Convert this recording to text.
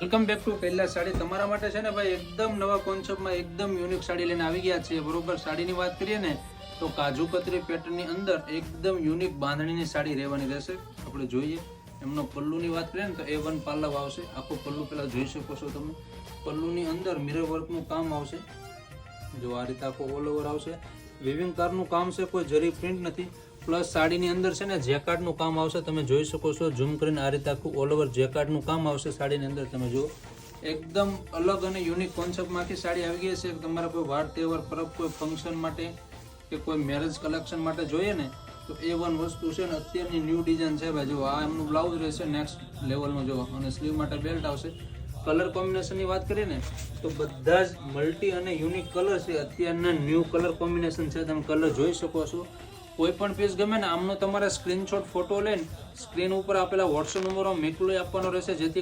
Welcome back to Kailash sari. તમારા માટે છે ને ભાઈ એકદમ નવા કોન્સેપ્ટમાં એકદમ યુનિક સાડી લઈને આવી ગયા છે. બરોબર, સાડીની વાત કરીએ ને તો કાજુ કતરી પેટર્નની અંદર એકદમ યુનિક બાંધણીની સાડી રહેવાની રહેશે. આપણે જોઈએ એમનો પલ્લુની વાત કરીએ ને તો A1 પાલવ આવશે. આખો પલ્લુ પેલા જોઈ શકો છો તમે. પલ્લુની અંદર મિરર વર્કનું કામ આવશે. જો આ રીતે આખો ઓલ ઓવર આવશે. વિવિંગ કારનું કામ છે, કોઈ જરી પ્રિન્ટ નથી. પ્લસ સાડીની અંદર છે ને જેકાર્ડનું કામ આવશે. તમે જોઈ શકો છો ઝૂમ કરીને આ રીતે આખું ઓલ ઓવર જેકાર્ડનું કામ આવશે સાડીની અંદર. તમે જુઓ એકદમ અલગ અને યુનિક કોન્સેપ્ટમાંથી સાડી આવી ગઈ છે. તમારા કોઈ વાર તહેવાર પરબ કોઈ ફંક્શન માટે કે કોઈ મેરેજ કલેક્શન માટે જોઈએ ને તો A1 વસ્તુ છે ને. અત્યારની ન્યૂ ડિઝાઇન છે ભાઈ. જો આ એમનું બ્લાઉઝ રહેશે નેક્સ્ટ લેવલનું. જો અને સ્લીવ માટે બેલ્ટ આવશે. કલર કોમ્બિનેશનની વાત કરીએ ને તો બધા જ મલ્ટી અને યુનિક કલર છે. અત્યારના ન્યૂ કલર કોમ્બિનેશન છે. તમે કલર જોઈ શકો છો. કોઈ પણ પીસ ગમે ને આમનો તમારે સ્ક્રીનશોટ ફોટો લઈને સ્ક્રીન ઉપર આપેલા વોટ્સએપ નંબરમાં મોકલી આપવાનો રહેશે, જેથી